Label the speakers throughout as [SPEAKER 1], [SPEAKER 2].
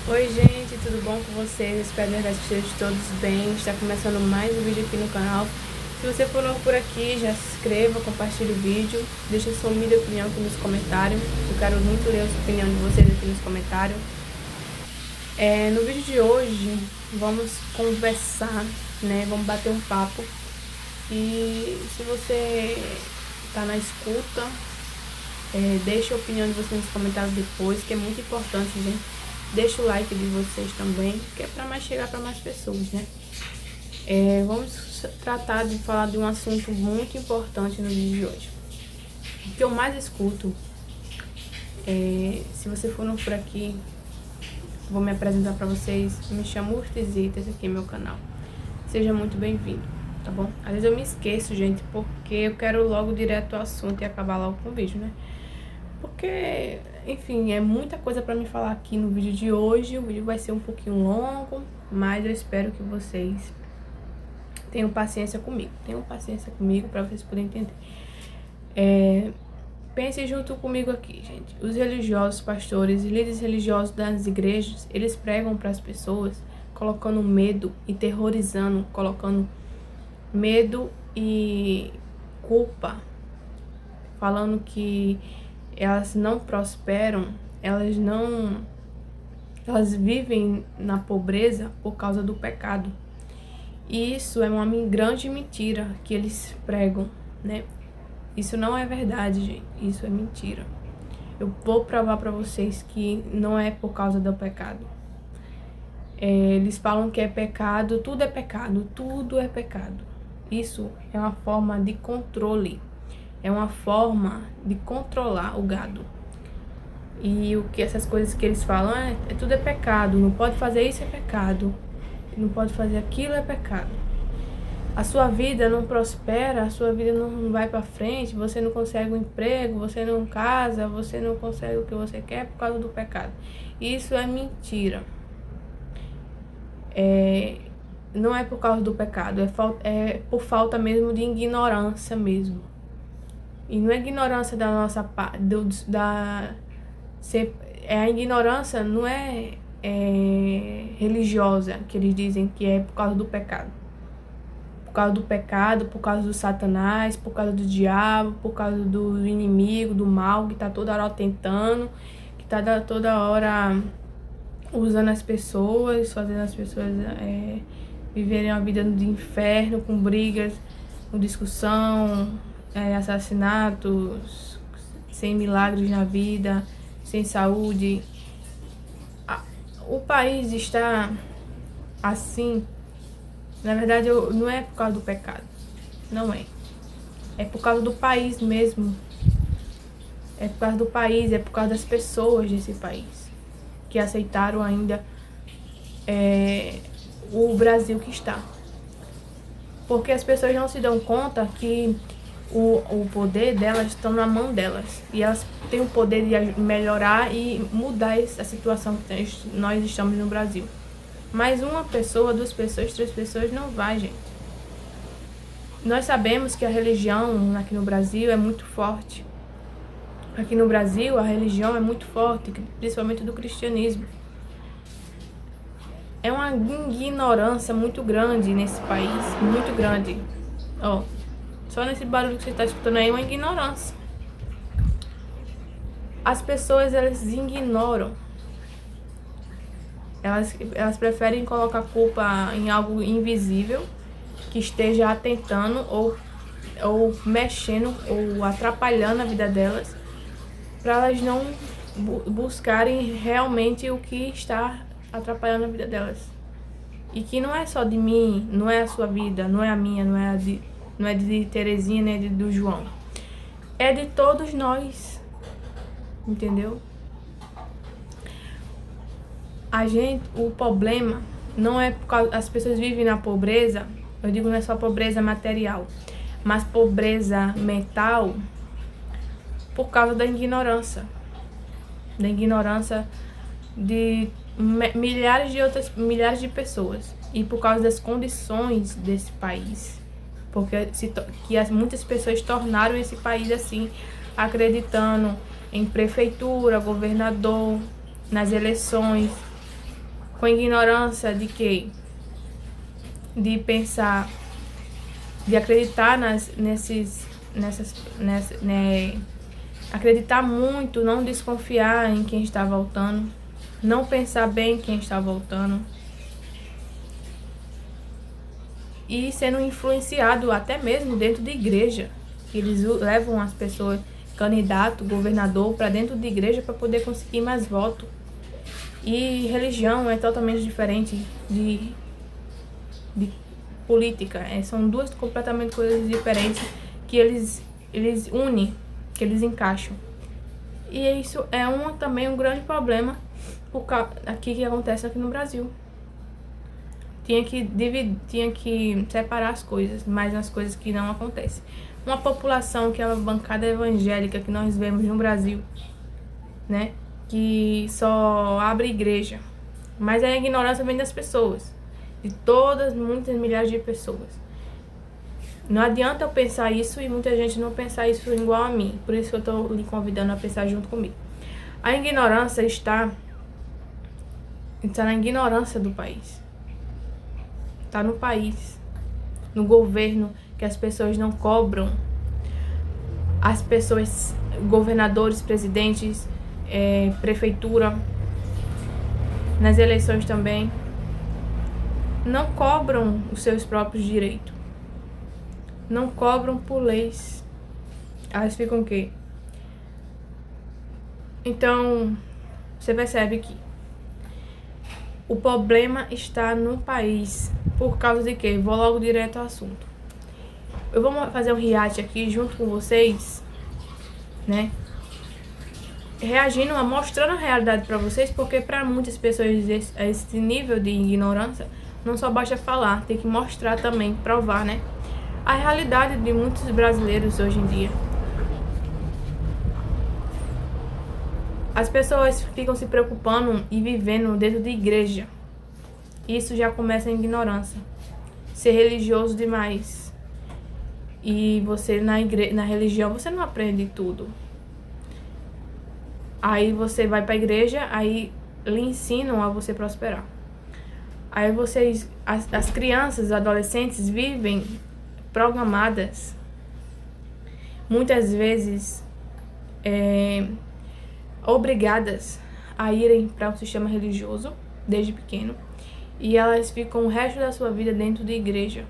[SPEAKER 1] Oi gente, tudo bom com vocês? Espero que estejam todos bem. Está começando mais um vídeo aqui no canal. Se você for novo por aqui, já se inscreva, compartilhe o vídeo, deixe sua humilde opinião aqui nos comentários. Eu quero muito ler a opinião de vocês aqui nos comentários. No vídeo de hoje, vamos conversar, né? Vamos bater um papo. E se você está na escuta, deixe a opinião de vocês nos comentários depois, que é muito importante, gente. Deixa o like de vocês também, que é para mais chegar para mais pessoas, né? Vamos tratar de falar de um assunto muito importante no vídeo de hoje. O que eu mais escuto, se você for novo por aqui, vou me apresentar para vocês. Me chamo Urtizita, esse aqui é meu canal. Seja muito bem-vindo, tá bom? Às vezes eu me esqueço, gente, porque eu quero logo direto ao assunto e acabar logo com o vídeo, né? Porque, enfim, é muita coisa pra me falar aqui no vídeo de hoje. O vídeo vai ser um pouquinho longo, mas eu espero que vocês tenham paciência comigo. Tenham paciência comigo pra vocês poderem entender. Pensem junto comigo aqui, gente. Os religiosos, pastores e líderes religiosos das igrejas, eles pregam para as pessoas colocando medo e terrorizando, colocando medo e culpa, falando que elas não prosperam, elas vivem na pobreza por causa do pecado. E isso é uma grande mentira que eles pregam, né? Isso não é verdade, gente. Isso é mentira. Eu vou provar para vocês que não é por causa do pecado. Eles falam que é pecado, tudo é pecado, tudo é pecado. Isso é uma forma de controle. É uma forma de controlar o gado. E o que essas coisas que eles falam, tudo é pecado, não pode fazer isso, é pecado. Não pode fazer aquilo, é pecado. A sua vida não prospera, a sua vida não vai pra frente, você não consegue um emprego, você não casa, você não consegue o que você quer por causa do pecado. Isso é mentira. Não é por causa do pecado, é por falta mesmo de ignorância mesmo. E não é ignorância da nossa parte, a ignorância não é religiosa, que eles dizem que é por causa do pecado. Por causa do pecado, por causa do Satanás, por causa do diabo, por causa do inimigo, do mal, que tá toda hora tentando, que tá toda hora usando as pessoas, fazendo as pessoas viverem uma vida de inferno, com brigas, com discussão, assassinatos, sem milagres na vida, sem saúde. O país está assim, na verdade, não é por causa do pecado, não é. É por causa do país mesmo. É por causa do país, é por causa das pessoas desse país que aceitaram ainda o Brasil que está. Porque as pessoas não se dão conta que o poder delas estão na mão delas. E elas têm o poder de melhorar e mudar a situação que nós estamos no Brasil. Mas uma pessoa, duas pessoas, três pessoas não vai, gente. Nós sabemos que a religião aqui no Brasil é muito forte. Aqui no Brasil a religião é muito forte, principalmente do cristianismo. É uma ignorância muito grande nesse país, muito grande. Só nesse barulho que você está escutando aí é uma ignorância. As pessoas, elas ignoram. Elas preferem colocar culpa em algo invisível que esteja atentando ou mexendo ou atrapalhando a vida delas, para elas não buscarem realmente o que está atrapalhando a vida delas. E que não é só de mim, não é a sua vida, não é a minha, não é de Terezinha, nem do João. É de todos nós. Entendeu? O problema não é por causa... As pessoas vivem na pobreza, eu digo não é só pobreza material, mas pobreza mental por causa da ignorância. Da ignorância de milhares de pessoas. E por causa das condições desse país. Porque muitas pessoas tornaram esse país assim, acreditando em prefeitura, governador, nas eleições, Com a ignorância de quê? De pensar, de acreditar acreditar muito, não desconfiar em quem está voltando, não pensar bem em quem está voltando, e sendo influenciado até mesmo dentro de igreja. Eles levam as pessoas, candidato, governador, para dentro de igreja para poder conseguir mais votos. E religião é totalmente diferente de política. São duas completamente coisas diferentes que eles unem, que eles encaixam. E isso é também um grande problema aqui que acontece aqui no Brasil. Tinha que separar as coisas, mas as coisas que não acontecem. Uma população que é uma bancada evangélica que nós vemos no Brasil, né? Que só abre igreja. Mas a ignorância vem das pessoas. De todas, muitas milhares de pessoas. Não adianta eu pensar isso e muita gente não pensar isso igual a mim. Por isso que eu estou lhe convidando a pensar junto comigo. A ignorância está na ignorância do país. Está no país, no governo, que as pessoas não cobram. As pessoas, governadores, presidentes, prefeitura, nas eleições também, não cobram os seus próprios direitos. Não cobram por leis. Elas ficam o quê? Então, você percebe que o problema está no país. Por causa de quê? Vou logo direto ao assunto. Eu vou fazer um react aqui junto com vocês, né? Reagindo, mostrando a realidade para vocês, porque para muitas pessoas esse nível de ignorância não só basta falar, tem que mostrar também, provar, né? A realidade de muitos brasileiros hoje em dia. As pessoas ficam se preocupando e vivendo dentro de igreja. Isso já começa a ignorância. Ser religioso demais. E você na religião você não aprende tudo. Aí você vai para a igreja, aí lhe ensinam a você prosperar. Aí as crianças, adolescentes vivem programadas. Muitas vezes obrigadas a irem para um sistema religioso desde pequeno. E elas ficam o resto da sua vida dentro de igreja.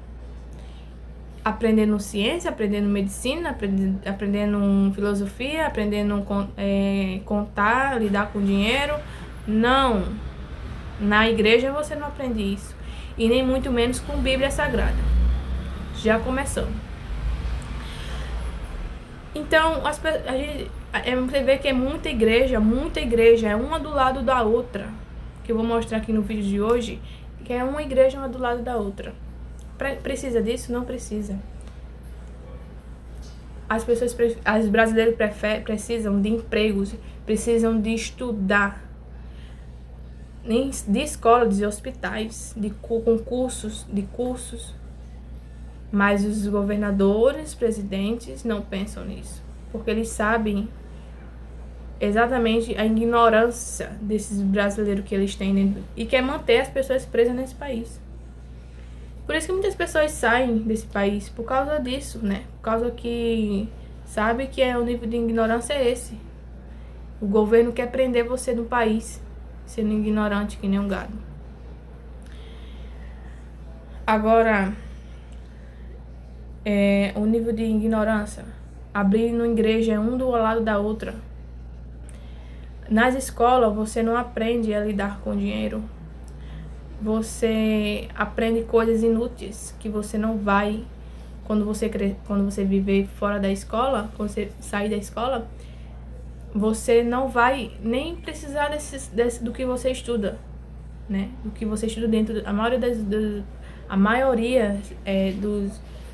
[SPEAKER 1] Aprendendo ciência, aprendendo medicina, aprendendo filosofia, aprendendo contar, lidar com dinheiro. Não. Na igreja você não aprende isso. E nem muito menos com Bíblia Sagrada. Já começando. Então, você vê que é muita igreja, é uma do lado da outra. Que eu vou mostrar aqui no vídeo de hoje, que é uma igreja uma do lado da outra. Precisa disso? Não precisa. Os brasileiros precisam de empregos, precisam de estudar. De escolas, de hospitais, de concursos, de cursos. Mas os governadores, presidentes não pensam nisso. Porque eles sabem exatamente a ignorância desses brasileiros que eles têm dentro, e quer manter as pessoas presas nesse país. Por isso que muitas pessoas saem desse país, por causa disso, né? Por causa que sabe que o nível de ignorância é esse. O governo quer prender você no país, sendo ignorante que nem um gado. Agora, o nível de ignorância, abrindo igreja um do lado da outra. Nas escolas você não aprende a lidar com dinheiro. Você aprende coisas inúteis que você não vai, quando você viver fora da escola, quando você sair da escola, você não vai nem precisar do que você estuda, né? Do que você estuda dentro, a maioria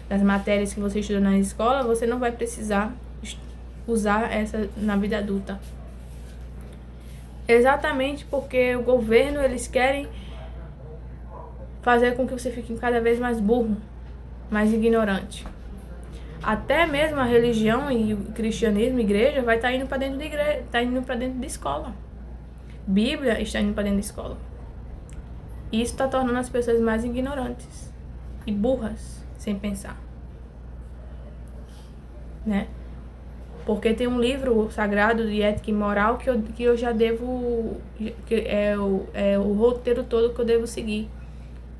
[SPEAKER 1] das matérias que você estuda na escola, você não vai precisar usar essa na vida adulta. Exatamente porque o governo, eles querem fazer com que você fique cada vez mais burro, mais ignorante. Até mesmo a religião e o cristianismo, a igreja, vai estar indo para dentro de igreja, está indo para dentro de escola. Bíblia está indo para dentro de escola. E isso está tornando as pessoas mais ignorantes e burras, sem pensar, né? Porque tem um livro sagrado de ética e moral que eu já devo, que é o roteiro todo que eu devo seguir.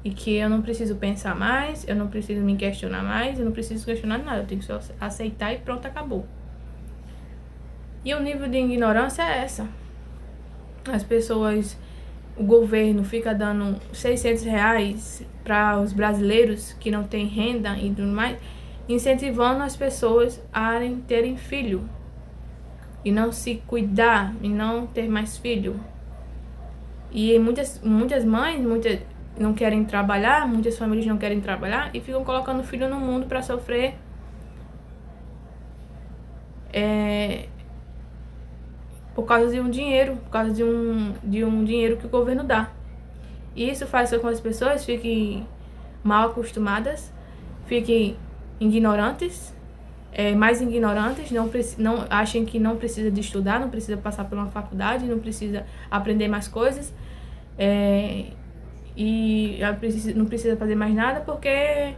[SPEAKER 1] E que eu não preciso pensar mais, eu não preciso me questionar mais, eu não preciso questionar nada, eu tenho que só aceitar e pronto, acabou. E o nível de ignorância é essa. As pessoas, o governo fica dando R$600 para os brasileiros que não têm renda e tudo mais, incentivando as pessoas a terem filho e não se cuidar e não ter mais filho. E muitas mães, não querem trabalhar, muitas famílias não querem trabalhar e ficam colocando o filho no mundo para sofrer por causa de um dinheiro, por causa de um dinheiro que o governo dá. E isso faz com que as pessoas fiquem mal acostumadas, fiquem ignorantes, mais ignorantes, não achem que não precisa de estudar, não precisa passar por uma faculdade, não precisa aprender mais coisas, e não precisa fazer mais nada porque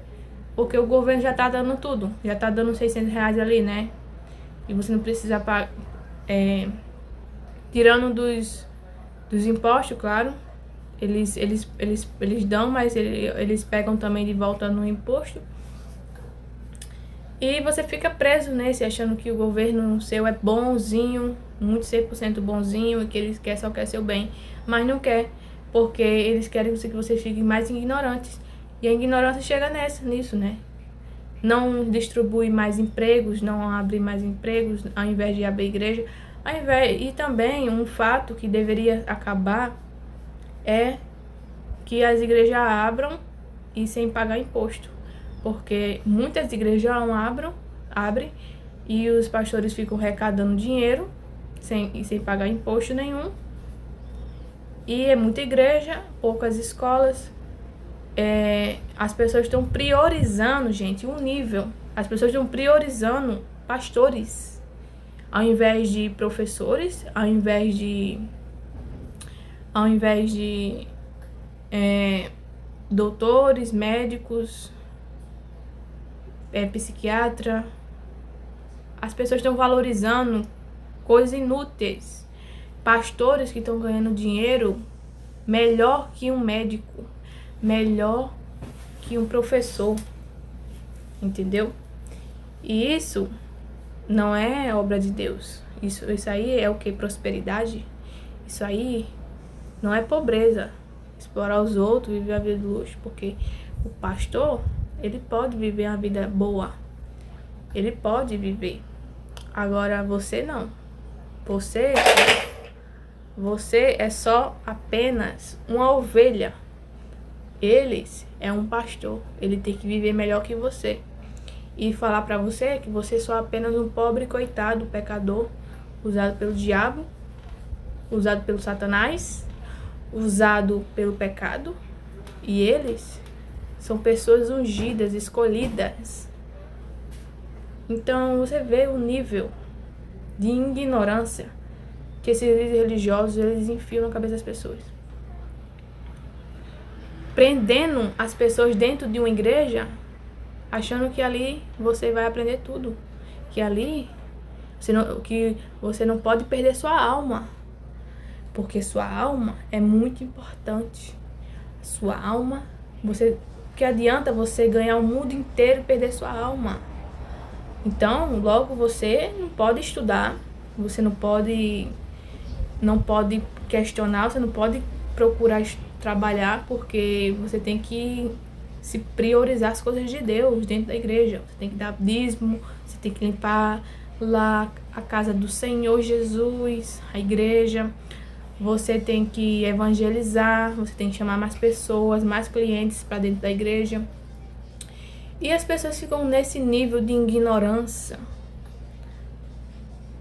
[SPEAKER 1] o governo já tá dando tudo, já tá dando R$600 ali, né? E você não precisa pagar, tirando dos impostos, claro, eles dão, mas eles pegam também de volta no imposto. E você fica preso nesse, achando que o governo seu é bonzinho, muito 100% bonzinho, e que ele só quer seu bem, mas não quer, porque eles querem que você fique mais ignorantes. E a ignorância chega nisso, né? Não distribui mais empregos, não abre mais empregos, ao invés de abrir igreja. E também um fato que deveria acabar é que as igrejas abram e sem pagar imposto. Porque muitas igrejas abrem e os pastores ficam arrecadando dinheiro sem pagar imposto nenhum. E é muita igreja, poucas escolas. As pessoas estão priorizando, gente, um nível. As pessoas estão priorizando pastores ao invés de professores, ao invés de doutores, médicos, psiquiatra. As pessoas estão valorizando coisas inúteis. Pastores que estão ganhando dinheiro melhor que um médico, melhor que um professor, entendeu? E isso não é obra de Deus. Isso aí é o que? Prosperidade? Isso aí não é pobreza. Explorar os outros, viver a vida do luxo. Porque o pastor, ele pode viver uma vida boa. Ele pode viver. Agora você não. Você é só apenas uma ovelha. Eles é um pastor. Ele tem que viver melhor que você. E falar pra você que você é só apenas um pobre coitado, pecador, usado pelo diabo, usado pelo Satanás, usado pelo pecado. E eles são pessoas ungidas, escolhidas. Então você vê o nível de ignorância que esses líderes religiosos eles enfiam na cabeça das pessoas. Prendendo as pessoas dentro de uma igreja, achando que ali você vai aprender tudo. Que ali que você não pode perder sua alma. Porque sua alma é muito importante. Sua alma, que adianta você ganhar o mundo inteiro e perder sua alma? Então, logo você não pode estudar, você não pode questionar, você não pode procurar trabalhar, porque você tem que se priorizar as coisas de Deus dentro da igreja. Você tem que dar dízimo, você tem que limpar lá a casa do Senhor Jesus, a igreja. Você tem que evangelizar, você tem que chamar mais pessoas, mais clientes para dentro da igreja. E as pessoas ficam nesse nível de ignorância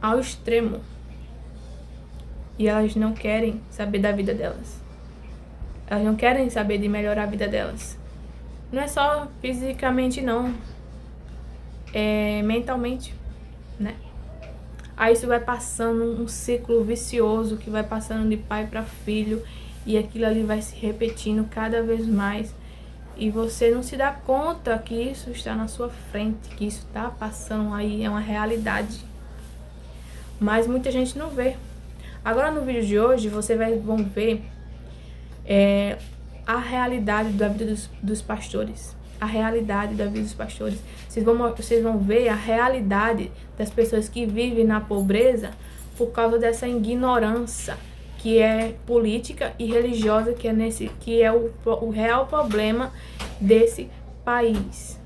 [SPEAKER 1] ao extremo. E elas não querem saber da vida delas. Elas não querem saber de melhorar a vida delas. Não é só fisicamente, não. É mentalmente, né? Aí isso vai passando um ciclo vicioso que vai passando de pai para filho. e aquilo ali vai se repetindo cada vez mais. E você não se dá conta que isso está na sua frente, que isso está passando aí, é uma realidade. Mas muita gente não vê. Agora no vídeo de hoje vocês vão ver a realidade da vida dos pastores. A realidade da vida dos pastores. Vocês vão ver a realidade das pessoas que vivem na pobreza por causa dessa ignorância que é política e religiosa, que é o real problema desse país.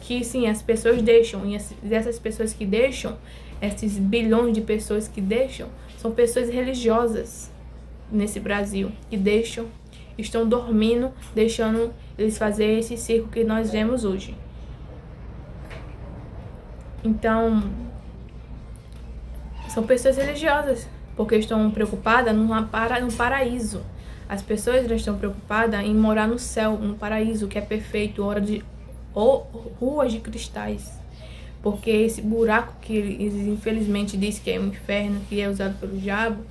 [SPEAKER 1] Que sim, as pessoas deixam, e essas pessoas que deixam, esses bilhões de pessoas que deixam, são pessoas religiosas nesse Brasil, que estão dormindo, deixando eles fazer esse circo que nós vemos hoje. Então, são pessoas religiosas, porque estão preocupadas no paraíso. As pessoas estão preocupadas em morar no céu, no paraíso, que é perfeito, ruas de cristais. Porque esse buraco que eles infelizmente dizem que é um inferno, que é usado pelo diabo,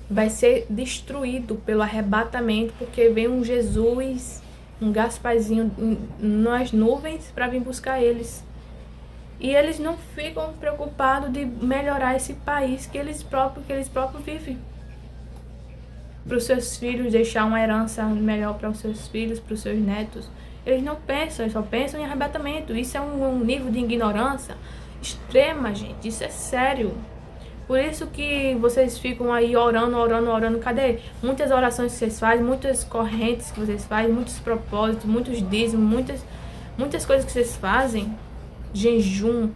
[SPEAKER 1] vai ser destruído pelo arrebatamento, porque vem um Jesus, um Gasparzinho nas nuvens para vir buscar eles. E eles não ficam preocupados de melhorar esse país que eles próprios vivem. Para os seus filhos, deixar uma herança melhor para os seus filhos, para os seus netos. Eles não pensam, eles só pensam em arrebatamento. Isso é um nível de ignorância extrema, gente. Isso é sério. Por isso que vocês ficam aí orando. Cadê? Muitas orações que vocês fazem, muitas correntes que vocês fazem, muitos propósitos, muitos dízimos, muitas coisas que vocês fazem. Jejum,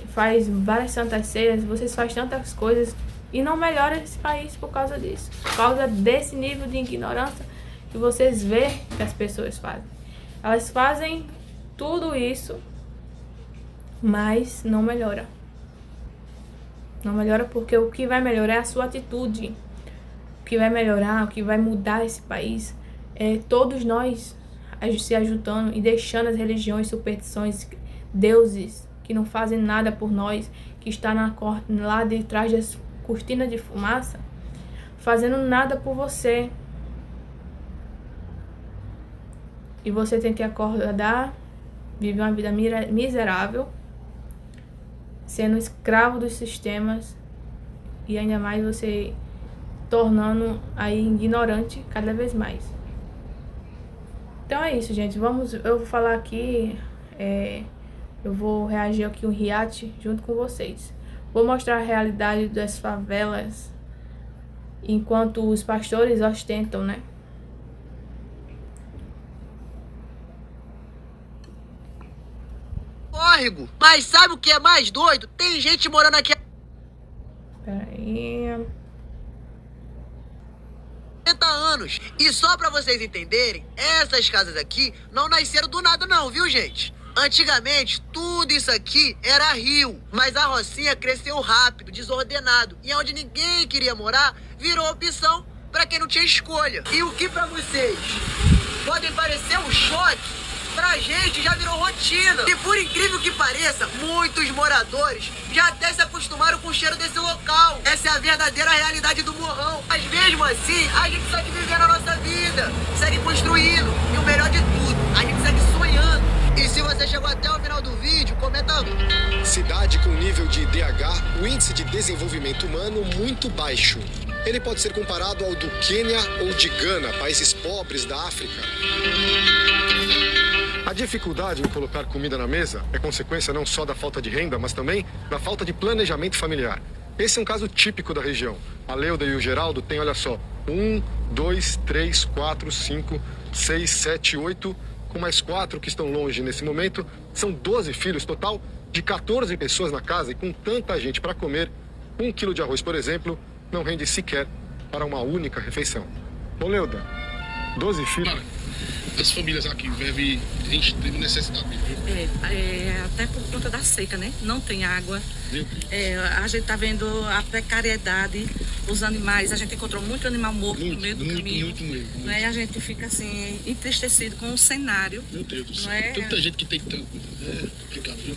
[SPEAKER 1] faz várias santas ceias, vocês fazem tantas coisas e não melhora esse país por causa disso. Por causa desse nível de ignorância que vocês veem que as pessoas fazem. Elas fazem tudo isso, mas não melhora. Não melhora porque o que vai melhorar é a sua atitude. O que vai melhorar, o que vai mudar esse país é todos nós se ajudando e deixando as religiões, superstições, deuses que não fazem nada por nós, que está lá de trás das cortinas de fumaça, fazendo nada por você. E você tem que acordar, viver uma vida miserável, sendo escravo dos sistemas, e ainda mais você tornando aí ignorante cada vez mais. Então é isso, gente. Eu vou falar aqui, eu vou reagir aqui um react junto com vocês. Vou mostrar a realidade das favelas enquanto os pastores ostentam, né?
[SPEAKER 2] Córrego. Mas sabe o que é mais doido? Tem gente morando aqui há
[SPEAKER 1] Peraí.
[SPEAKER 2] 40 anos. E só pra vocês entenderem, essas casas aqui não nasceram do nada não, viu, gente? Antigamente, tudo isso aqui era rio, mas a rocinha cresceu rápido, desordenado, e onde ninguém queria morar, virou opção pra quem não tinha escolha. E o que pra vocês podem parecer um choque, pra gente já virou rotina. E por incrível que pareça, muitos moradores já até se acostumaram com o cheiro desse local. Essa é a verdadeira realidade do Morrão. Mas mesmo assim, a gente segue vivendo a nossa vida, segue construindo. E o melhor de tudo, a gente segue sonhando. E se você chegou até o final do vídeo, comenta.
[SPEAKER 3] Cidade com nível de IDH, o índice de desenvolvimento humano muito baixo. Ele pode ser comparado ao do Quênia ou de Gana, países pobres da África. A dificuldade em colocar comida na mesa é consequência não só da falta de renda, mas também da falta de planejamento familiar. Esse é um caso típico da região. A Leuda e o Geraldo têm, olha só, 1, 2, 3, 4, 5, 6, 7, 8, com mais 4 que estão longe nesse momento. São 12 filhos, total de 14 pessoas na casa, e com tanta gente para comer, 1 quilo de arroz, por exemplo, não rende sequer para uma única refeição. Ô Leuda, 12 filhos...
[SPEAKER 4] Cara, as famílias aqui vivem em extrema necessidade, viu?
[SPEAKER 5] Até por conta da seca, né? Não tem água. A gente tá vendo a precariedade, os animais. A gente encontrou muito animal morto no meio do caminho. Muito mesmo. Né? E a gente fica assim, entristecido com o cenário.
[SPEAKER 4] Meu Deus do céu.
[SPEAKER 5] Não é?
[SPEAKER 4] Tanta gente que tem tanto. É complicado, viu?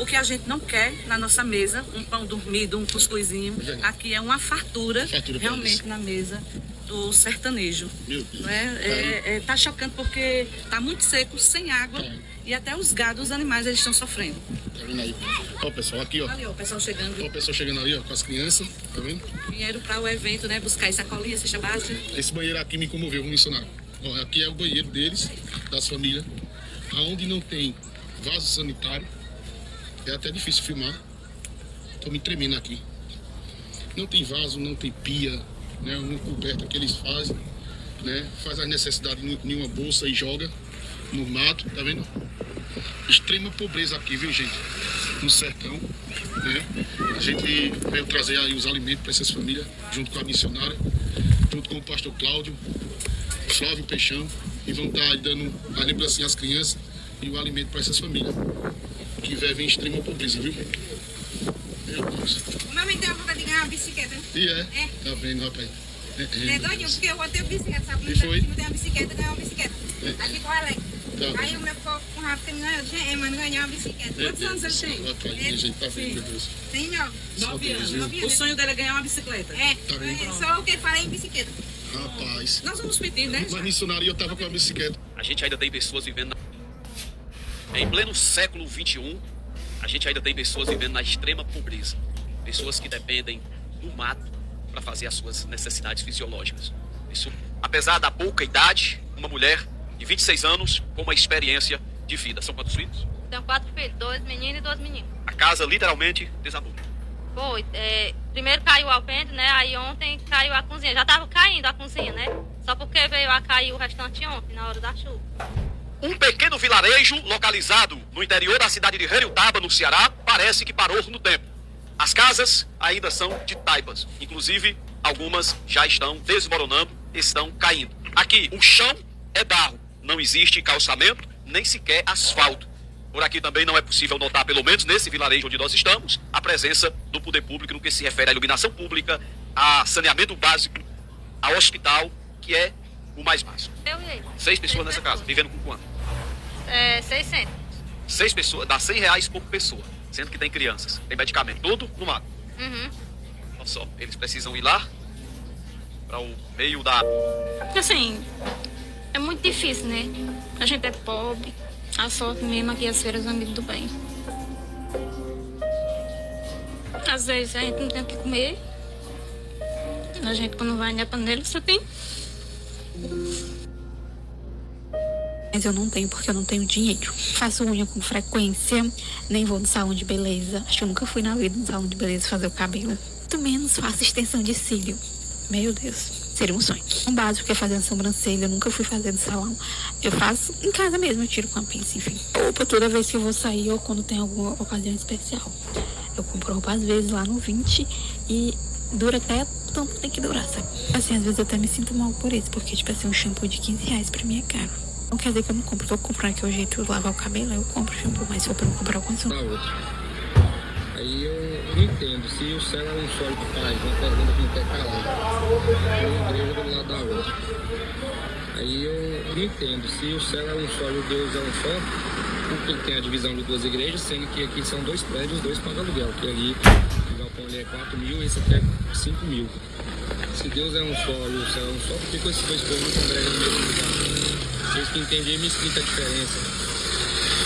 [SPEAKER 5] O que a gente não quer na nossa mesa, um pão dormido, um cuscuzinho, aqui é uma fartura realmente na mesa do sertanejo. Não é? Tá chocante porque tá muito seco, sem água, e até os gados, os animais, eles estão sofrendo.
[SPEAKER 4] Tá vendo aí? Ó o pessoal aqui, ó.
[SPEAKER 5] Ali, ó, o pessoal chegando.
[SPEAKER 4] Ó o pessoal chegando ali, ó, com as crianças, tá vendo?
[SPEAKER 5] Vieram para o evento, né, buscar sacolinha, cesta básica.
[SPEAKER 4] Esse banheiro aqui me comoveu, vou mencionar. Ó, aqui é o banheiro deles, das famílias, aonde não tem vaso sanitário. É até difícil filmar. Tô me tremendo aqui. Não tem vaso, não tem pia, né? Uma coberta que eles fazem, né? Faz as necessidades em uma bolsa e joga no mato, tá vendo? Extrema pobreza aqui, viu, gente? No sertão, né? A gente veio trazer aí os alimentos para essas famílias, junto com a missionária, junto com o pastor Cláudio, Flávio Peixão, e vão estar aí dando a lembrancinha às crianças e o alimento para essas famílias que vivem em extrema pobreza, viu? Meu Deus.
[SPEAKER 6] O meu me deu a vontade de ganhar uma bicicleta.
[SPEAKER 4] E tá vendo, rapaz?
[SPEAKER 6] É doidinho, porque eu botei a bicicleta, sabe?
[SPEAKER 4] E foi?
[SPEAKER 6] Não tem uma bicicleta, ganhou uma bicicleta. Aí ficou alegre.
[SPEAKER 4] Tá.
[SPEAKER 6] Aí o meu ficou com raiva porque me ganhou, mano, ganhou uma bicicleta.
[SPEAKER 5] Quantos anos ele tem?
[SPEAKER 4] Rapaz, minha gente, tá vendo, meu Deus.
[SPEAKER 6] Tem
[SPEAKER 5] 9 anos.
[SPEAKER 4] Deus.
[SPEAKER 5] O sonho dele é ganhar uma bicicleta.
[SPEAKER 4] Tá vendo?
[SPEAKER 6] Só o que ele fala é em bicicleta.
[SPEAKER 4] Rapaz.
[SPEAKER 5] Nós vamos pedir, né?
[SPEAKER 4] Mas missionário, eu tava com a bicicleta.
[SPEAKER 7] A gente ainda tem pessoas vivendo em pleno século XXI, a gente ainda tem pessoas vivendo na extrema pobreza. Pessoas que dependem do mato para fazer as suas necessidades fisiológicas. Apesar da pouca idade, uma mulher de 26 anos com uma experiência de vida. São quantos filhos?
[SPEAKER 8] Tenho 4 filhos, 2 meninos e 2 meninos.
[SPEAKER 7] A casa literalmente desabou.
[SPEAKER 8] Foi, primeiro caiu o alpendre, né? Aí ontem caiu a cozinha. Já tava caindo a cozinha, né? Só porque veio a cair o restante ontem, na hora da chuva.
[SPEAKER 7] Um pequeno vilarejo localizado no interior da cidade de Heriotaba, no Ceará, parece que parou no tempo. As casas ainda são de taipas. Inclusive, algumas já estão desmoronando, estão caindo. Aqui, o chão é barro. Não existe calçamento, nem sequer asfalto. Por aqui também não é possível notar, pelo menos nesse vilarejo onde nós estamos, a presença do poder público no que se refere à iluminação pública, a saneamento básico, a hospital, que é o mais básico. 6 pessoas nessa casa, vivendo com quanto?
[SPEAKER 8] 600.
[SPEAKER 7] 6 pessoas, dá R$100 por pessoa, sendo que tem crianças, tem medicamento, tudo no mato.
[SPEAKER 8] Uhum.
[SPEAKER 7] Olha só, eles precisam ir lá para o meio da...
[SPEAKER 9] Assim, é muito difícil, né? A gente é pobre, a sorte mesmo aqui as feiras amigos do bem. Às vezes a gente não tem o que comer. A gente quando vai na panela só tem.
[SPEAKER 10] Mas eu não tenho porque eu não tenho dinheiro. Faço unha com frequência, nem vou no salão de beleza. Acho que eu nunca fui na vida no salão de beleza fazer o cabelo. Muito menos faço extensão de cílio. Meu Deus, seria um sonho. O básico que é fazer a sobrancelha, eu nunca fui fazer no salão. Eu faço em casa mesmo, eu tiro com a pinça, enfim. Roupa toda vez que eu vou sair ou quando tem alguma ocasião especial. Eu compro roupa às vezes lá no 20 e dura até o tanto que tem que durar, sabe? Assim, às vezes eu até me sinto mal por isso, porque tipo assim, um shampoo de R$15 pra mim é caro. Não quer dizer que eu não compro, tô comprando aqui o jeito de lavar o cabelo, eu compro shampoo, mas se for pra não comprar, eu consumo.
[SPEAKER 11] Aí eu não entendo, se o céu é um sólido pai, uma pergunta que não quer calar, uma igreja do lado da outra. Aí eu não entendo, se o céu é um só e o Deus é um só, por que tem a divisão de 2 igrejas, sendo que aqui são 2 prédios, 2 pagam aluguel, que ali o galpão ali é 4 mil e esse aqui é 5 mil. Se Deus é um só e o céu é um só, por que esses 2 povos não congregam no mesmo lugar? Vocês que entendem me explica a diferença.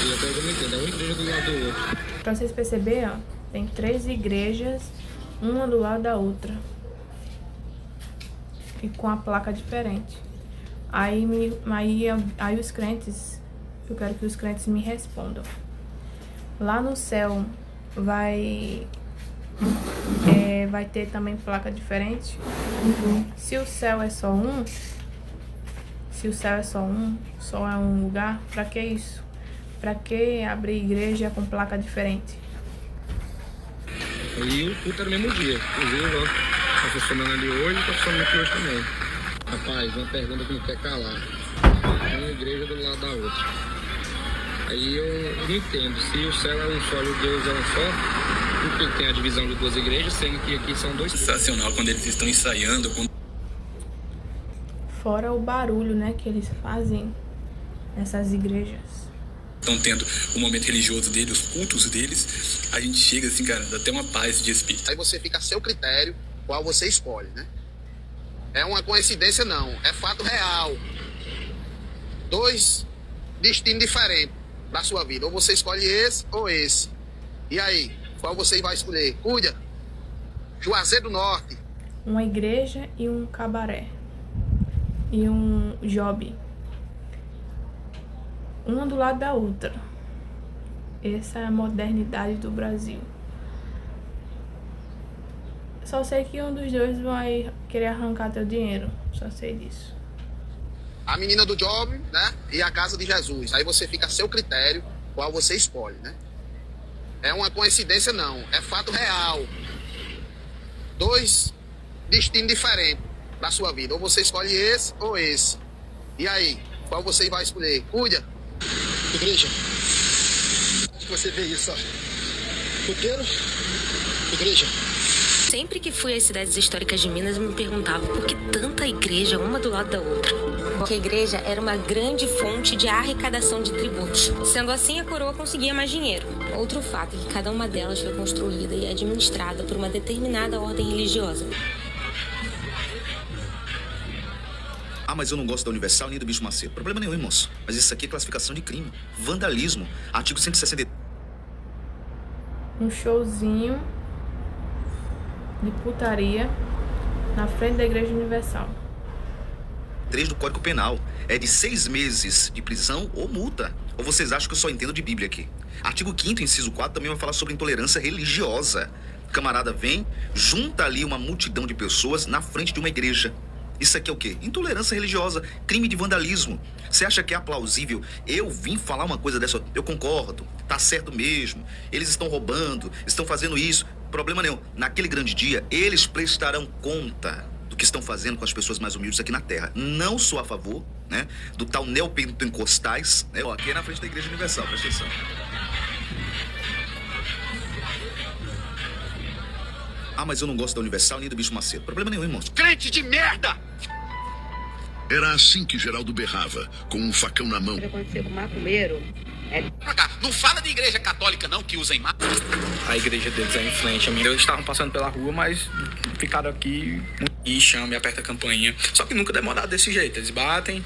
[SPEAKER 11] E até eu não entendo, é uma igreja do lado do outro.
[SPEAKER 1] Pra vocês perceberem, ó, tem 3 igrejas, uma do lado da outra. E com a placa diferente. Aí os crentes, eu quero que os crentes me respondam. Lá no céu vai ter também placa diferente? Se o céu é só um, só é um lugar, pra que isso? Pra que abrir igreja com placa diferente?
[SPEAKER 11] E o culto era no mesmo dia. Inclusive, ó, tá funcionando ali hoje e tá funcionando aqui hoje também. Rapaz, uma pergunta que não quer calar. Uma igreja do lado da outra. Aí eu não entendo. Se o céu é um só e o Deus é um só, por que tem a divisão de 2 igrejas, sendo que aqui são 2?
[SPEAKER 12] Sensacional quando eles estão ensaiando.
[SPEAKER 1] Fora o barulho, né, que eles fazem nessas igrejas.
[SPEAKER 12] estão tendo o momento religioso deles, os cultos deles, a gente chega assim, cara, dá até uma paz de espírito.
[SPEAKER 2] Aí você fica a seu critério, qual você escolhe, né? É uma coincidência não, é fato real. 2 destinos diferentes da sua vida, ou você escolhe esse ou esse. E aí, qual você vai escolher? Cuida. Juazeiro do Norte.
[SPEAKER 1] Uma igreja e um cabaré. E um job. Uma do lado da outra. Essa é a modernidade do Brasil. Só sei que um dos dois vai querer arrancar teu dinheiro. Só sei disso.
[SPEAKER 2] A menina do job, né? E a casa de Jesus. Aí você fica a seu critério, qual você escolhe, né? É uma coincidência não, é fato real. 2 destinos diferentes da sua vida, ou você escolhe esse ou esse. E aí, qual você vai escolher? Cuida.
[SPEAKER 3] Igreja. Você vê isso, ó. Puteiro. Igreja.
[SPEAKER 13] Sempre que fui às cidades históricas de Minas, eu me perguntava por que tanta igreja uma do lado da outra. Porque a igreja era uma grande fonte de arrecadação de tributos. Sendo assim, a coroa conseguia mais dinheiro. Outro fato é que cada uma delas foi construída e administrada por uma determinada ordem religiosa.
[SPEAKER 14] Ah, mas eu não gosto da Universal nem do Bicho Macedo. Problema nenhum, moço. Mas isso aqui é classificação de crime. Vandalismo. Artigo 160.
[SPEAKER 1] Um showzinho de putaria na frente da Igreja Universal.
[SPEAKER 14] 3 do Código Penal. É de 6 meses de prisão ou multa. Ou vocês acham que eu só entendo de Bíblia aqui? Artigo 5º, inciso 4, também vai falar sobre intolerância religiosa. O camarada vem, junta ali uma multidão de pessoas na frente de uma igreja. Isso aqui é o quê? Intolerância religiosa, crime de vandalismo. Você acha que é plausível eu vim falar uma coisa dessa? Eu concordo, tá certo mesmo. Eles estão roubando, estão fazendo isso. Problema nenhum. Naquele grande dia, eles prestarão conta do que estão fazendo com as pessoas mais humildes aqui na Terra. Não sou a favor, né, do tal neopentecostais, né? Ó, aqui é na frente da Igreja Universal, presta atenção. Ah, mas eu não gosto da Universal nem do Bicho Macedo. Problema nenhum, irmão.
[SPEAKER 7] Crente de merda!
[SPEAKER 15] Era assim que Geraldo berrava, com um facão na mão.
[SPEAKER 5] O que aconteceu com o macumbeiro
[SPEAKER 7] Não fala de igreja católica não, que usa imagem.
[SPEAKER 11] A igreja deles é influente. Eles estavam passando pela rua, mas ficaram aqui e chamam e aperta a campainha. Só que nunca demorado desse jeito. Eles batem,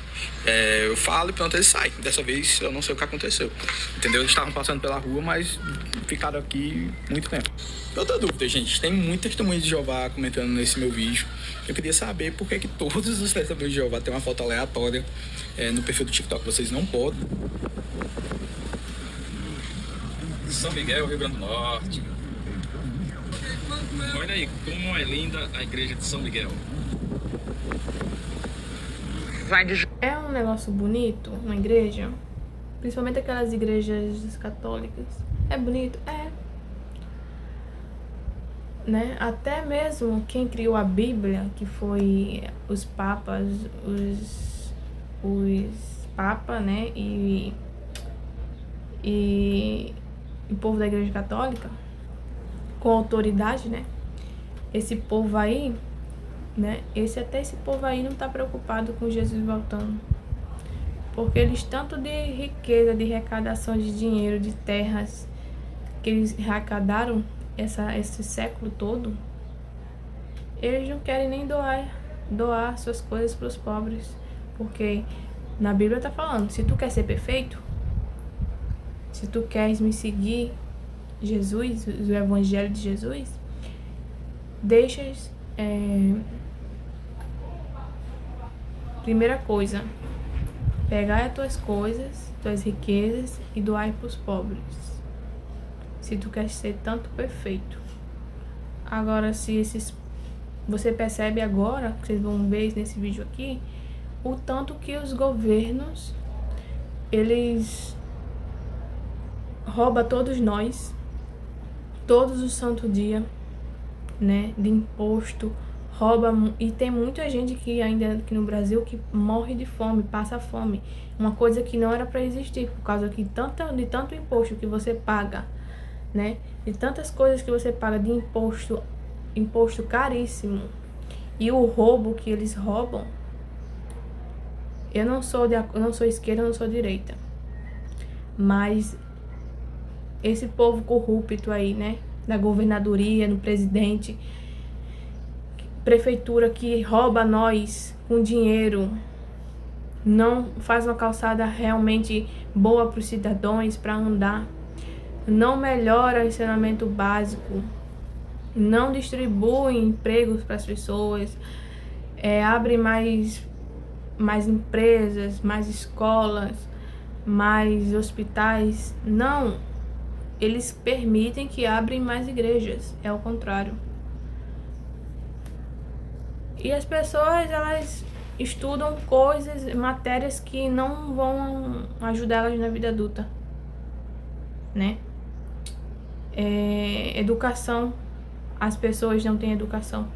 [SPEAKER 11] eu falo e pronto, eles saem. Dessa vez eu não sei o que aconteceu. Entendeu? Eles estavam passando pela rua, mas ficaram aqui muito tempo. Outra dúvida, gente. Tem muitas testemunhas de Jeová comentando nesse meu vídeo. Eu queria saber por que todos os testemunhos de Jeová têm uma foto aleatória no perfil do TikTok. Vocês não podem.
[SPEAKER 12] São Miguel, Rio Grande do Norte. Olha aí como é linda a igreja de São Miguel.
[SPEAKER 1] É um negócio bonito, uma igreja, principalmente aquelas igrejas católicas. É bonito? É. Né? Até mesmo quem criou a Bíblia, que foi os papas, os papas, né? E o povo da Igreja Católica, com autoridade, né? Esse povo aí, né? Esse povo aí não tá preocupado com Jesus voltando. Porque eles, tanto de riqueza, de arrecadação de dinheiro, de terras, que eles arrecadaram esse século todo, eles não querem nem doar suas coisas para os pobres. Porque na Bíblia tá falando, se tu quer ser perfeito, se tu queres me seguir, Jesus, o Evangelho de Jesus, deixas, primeira coisa, pegar as tuas coisas, tuas riquezas e doar para os pobres. Se tu queres ser tanto perfeito. Agora, você percebe agora, que vocês vão ver nesse vídeo aqui, o tanto que os governos, eles rouba todos nós, todos os santos dias, né, de imposto, rouba, e tem muita gente que ainda aqui no Brasil que morre de fome, passa fome, uma coisa que não era para existir, por causa de tanto imposto que você paga, né, de tantas coisas que você paga de imposto caríssimo, e o roubo que eles roubam. Eu não sou esquerda, eu não sou direita, Mas esse povo corrupto aí, né? Da governadoria, no presidente, prefeitura que rouba nós com dinheiro, não faz uma calçada realmente boa para os cidadãos para andar, não melhora o ensinamento básico, não distribui empregos para as pessoas, abre mais empresas, mais escolas, mais hospitais. Não, eles permitem que abrem mais igrejas, é o contrário. E as pessoas, elas estudam coisas, matérias que não vão ajudar elas na vida adulta, né? Educação, as pessoas não têm educação.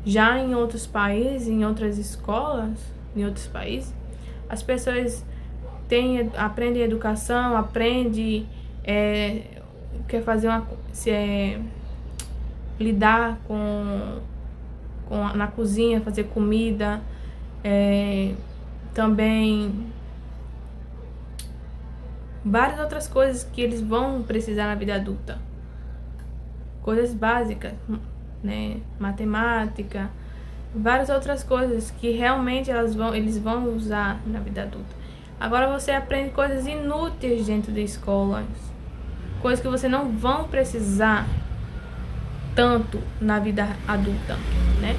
[SPEAKER 1] Já em outros países, em outras escolas, em outros países, as pessoas aprendem educação, aprendem quer fazer lidar na cozinha, fazer comida, também várias outras coisas que eles vão precisar na vida adulta, coisas básicas, né? Matemática, várias outras coisas que realmente eles vão usar na vida adulta. Agora você aprende coisas inúteis dentro de escolas, coisas que você não vão precisar tanto na vida adulta, né?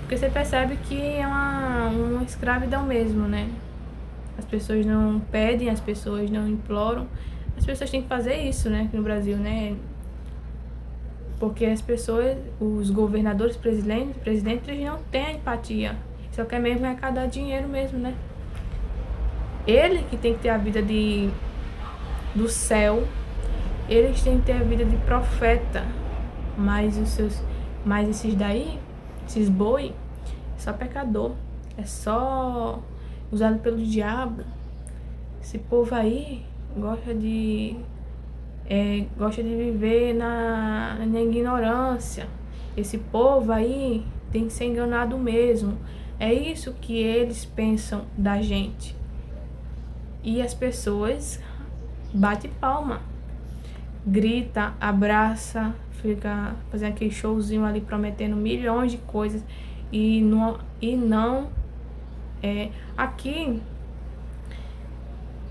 [SPEAKER 1] Porque você percebe que é uma escravidão mesmo, né? As pessoas não pedem, as pessoas não imploram, as pessoas têm que fazer isso, né? Aqui no Brasil, né? Porque as pessoas, os governadores, presidentes, eles não têm empatia, só quer mesmo arrecadar dinheiro mesmo, né? Ele que tem que ter a vida do céu, eles têm que ter a vida de profeta, mas esses daí, esses boi, é só pecador, é só usado pelo diabo. Esse povo aí gosta de viver na ignorância. Esse povo aí tem que ser enganado mesmo. É isso que eles pensam da gente. E as pessoas batem palma, grita, abraça, fica fazendo aquele showzinho ali, prometendo milhões de coisas e não aqui,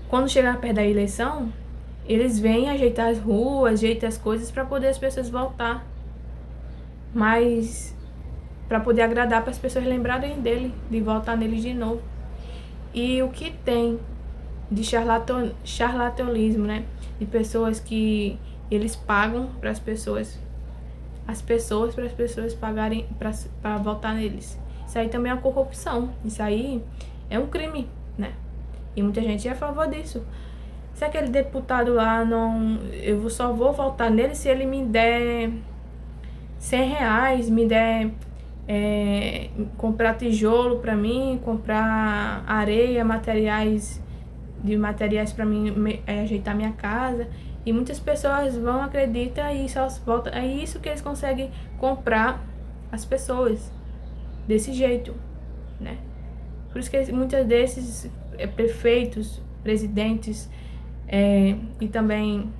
[SPEAKER 1] quando chegar perto da eleição, eles vêm ajeitar as ruas, ajeitar as coisas para poder as pessoas voltar, mas para poder agradar, para as pessoas lembrarem dele, de voltar neles de novo. E o que tem de charlatanismo, né? De pessoas que eles pagam para as pessoas pagarem para votar neles. Isso aí também é uma corrupção. Isso aí é um crime, né? E muita gente é a favor disso. Se aquele deputado lá eu só vou votar nele se ele me der R$100, me der comprar tijolo para mim, comprar areia, materiais para mim ajeitar minha casa. E muitas pessoas vão acreditar e só volta. É isso que eles conseguem comprar as pessoas desse jeito, né? Por isso que muitos desses prefeitos, presidentes e também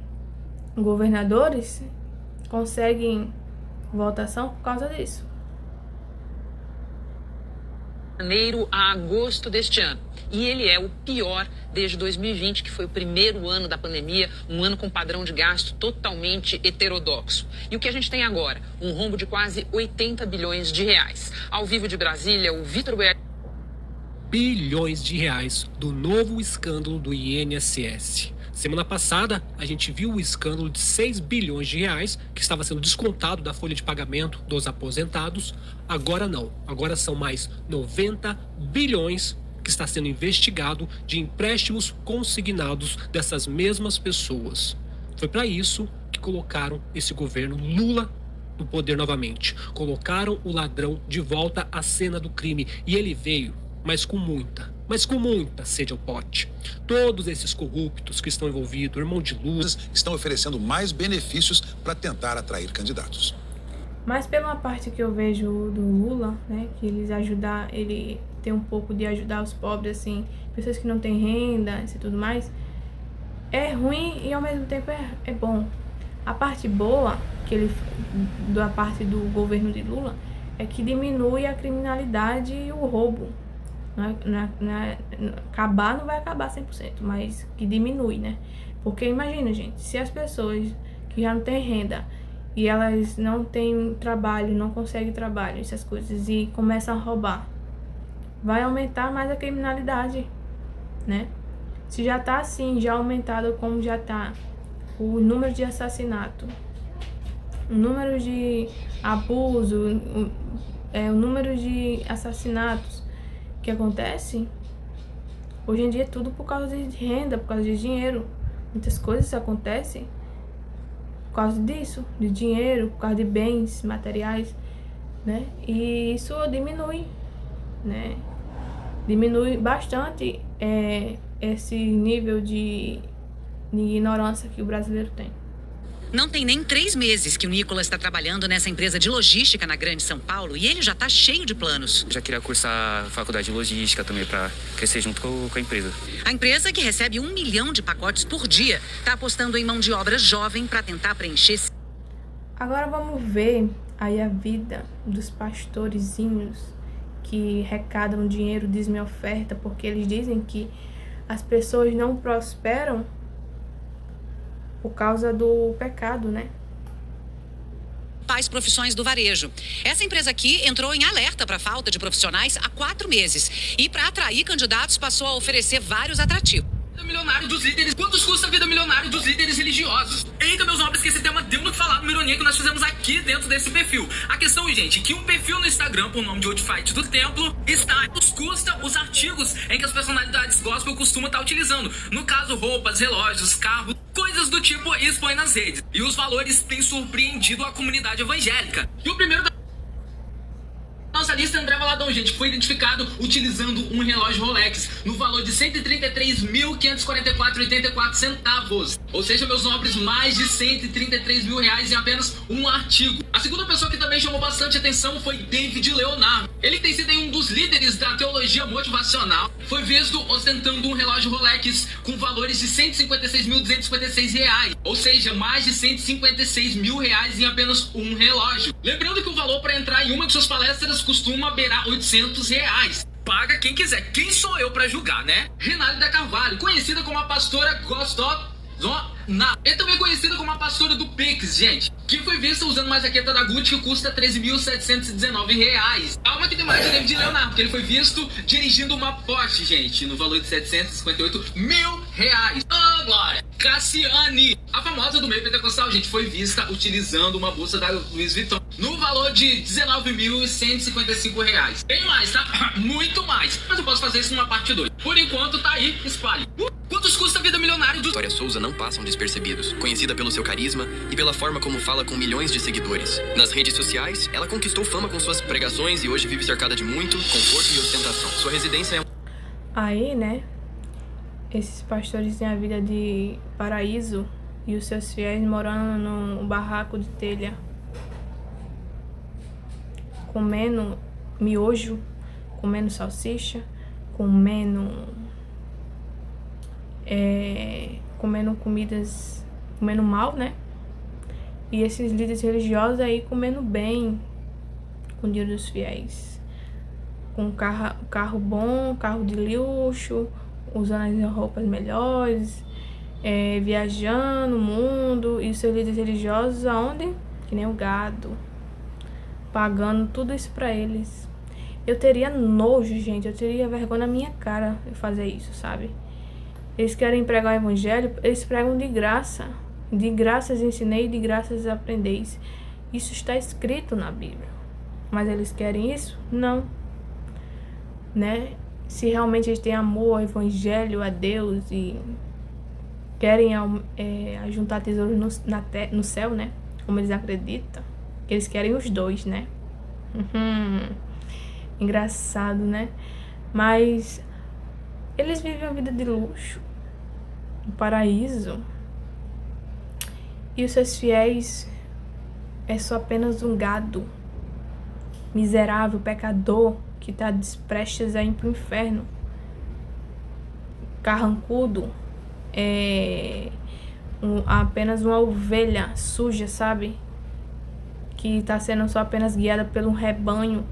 [SPEAKER 1] governadores conseguem votação por causa disso.
[SPEAKER 16] Janeiro a agosto deste ano. E ele é o pior desde 2020, que foi o primeiro ano da pandemia, um ano com padrão de gasto totalmente heterodoxo. E o que a gente tem agora? Um rombo de quase 80 bilhões de reais. Ao vivo de Brasília, o Vitor Goiás.
[SPEAKER 17] Bilhões de reais do novo escândalo do INSS. Semana passada, a gente viu o escândalo de 6 bilhões de reais que estava sendo descontado da folha de pagamento dos aposentados. Agora não. Agora são mais 90 bilhões que está sendo investigado de empréstimos consignados dessas mesmas pessoas. Foi para isso que colocaram esse governo Lula no poder novamente. Colocaram o ladrão de volta à cena do crime. E ele veio, mas com muita sede ao pote. Todos esses corruptos que estão envolvidos, irmão de Lula,
[SPEAKER 18] estão oferecendo mais benefícios para tentar atrair candidatos.
[SPEAKER 1] Mas pela parte que eu vejo do Lula, né, que ele tem um pouco de ajudar os pobres, assim, pessoas que não têm renda e tudo mais, é ruim e ao mesmo tempo é bom. A parte boa da parte do governo de Lula é que diminui a criminalidade e o roubo. Acabar não vai acabar 100%, mas que diminui, né? Porque imagina, gente, se as pessoas que já não têm renda e elas não têm trabalho, não conseguem trabalho, essas coisas, e começam a roubar, vai aumentar mais a criminalidade, né? Se já tá assim, já aumentado como já tá o número de assassinato, o número de abuso, o número de assassinatos que acontece, hoje em dia é tudo por causa de renda, por causa de dinheiro. Muitas coisas acontecem por causa disso, de dinheiro, por causa de bens materiais, né? E isso diminui, né? Diminui bastante esse nível de ignorância que o brasileiro tem.
[SPEAKER 19] Não tem nem 3 meses que o Nicolas está trabalhando nessa empresa de logística na Grande São Paulo e ele já está cheio de planos.
[SPEAKER 20] Já queria cursar faculdade de logística também para crescer junto com a empresa.
[SPEAKER 19] A empresa, que recebe 1 milhão de pacotes por dia, está apostando em mão de obra jovem para tentar preencher.
[SPEAKER 1] Agora vamos ver aí a vida dos pastorezinhos que arrecadam dinheiro, dizem oferta, porque eles dizem que as pessoas não prosperam por causa do pecado, né?
[SPEAKER 19] Principais profissões do varejo. Essa empresa aqui entrou em alerta para a falta de profissionais há 4 meses. E para atrair candidatos, passou a oferecer vários atrativos.
[SPEAKER 21] Vida milionária dos líderes. Quantos custa a vida milionária dos líderes religiosos? Eita, meus nobres, que esse tema deu no que falar no Ironia que nós fizemos aqui dentro desse perfil. A questão, gente, que um perfil no Instagram por nome de Outfit do Templo está custa os artigos em que as personalidades gospel costumam estar utilizando. No caso, roupas, relógios, carros, coisas do tipo expõe nas redes. E os valores têm surpreendido a comunidade evangélica. E o primeiro da nossa lista é André Valadão, gente, que foi identificado utilizando um relógio Rolex no valor de R$ 133.544,84. Ou seja, meus nobres, mais de R$ 133 mil em apenas um artigo. A segunda pessoa que também chamou bastante atenção foi David Leonardo. Ele tem sido um dos líderes da teologia motivacional. Foi visto ostentando um relógio Rolex com valores de R$ 156.256. Ou seja, mais de R$ 156 mil em apenas um relógio. Lembrando que o valor para entrar em uma de suas palestras costuma beirar R$ 800. Paga quem quiser. Quem sou eu para julgar, né? Renálida Carvalho, conhecida como a pastora Gostosona. É também conhecida como a pastora do Pix, gente, que foi vista usando uma jaqueta da Gucci que custa R$ 13.719. Calma que tem mais de David Leonardo, porque ele foi visto dirigindo uma Porsche, gente, no valor de R$ 758 mil. Oh, glória! Cassiane, a famosa do meio pentecostal, gente, foi vista utilizando uma bolsa da Louis Vuitton no valor de R$ 19.155. Tem mais, tá? Muito mais. Mas eu posso fazer isso numa parte 2. Por enquanto, tá aí, espalhe. Quantos custa a vida milionária do...
[SPEAKER 22] Vitória Souza não passam despercebidos. Conhecida pelo seu carisma e pela forma como fala com milhões de seguidores. Nas redes sociais, ela conquistou fama com suas pregações e hoje vive cercada de muito conforto e ostentação. Sua residência é...
[SPEAKER 1] Aí, né, esses pastores têm a vida de paraíso e os seus fiéis morando num barraco de telha, comendo miojo, comendo salsicha, comendo comidas, comendo mal, né? E esses líderes religiosos aí comendo bem com o dinheiro dos fiéis, com carro bom, carro de luxo, usando as roupas melhores, viajando o mundo, e os seus líderes religiosos aonde? Que nem o gado, pagando tudo isso pra eles. Eu teria nojo, gente, eu teria vergonha na minha cara de fazer isso, sabe? Eles querem pregar o evangelho, eles pregam de graça. De graças ensinei, de graças aprendeis. Isso está escrito na Bíblia. Mas eles querem isso? Não. Né? Se realmente eles têm amor ao evangelho, a Deus, e querem juntar tesouros no céu, né? Como eles acreditam. Eles querem os dois, né? Engraçado, né? Mas eles vivem a vida de luxo, no paraíso, e os seus fiéis é só apenas um gado miserável, pecador, que está prestes a ir para o inferno, carrancudo, apenas uma ovelha suja, sabe? Que está sendo só apenas guiada por um rebanho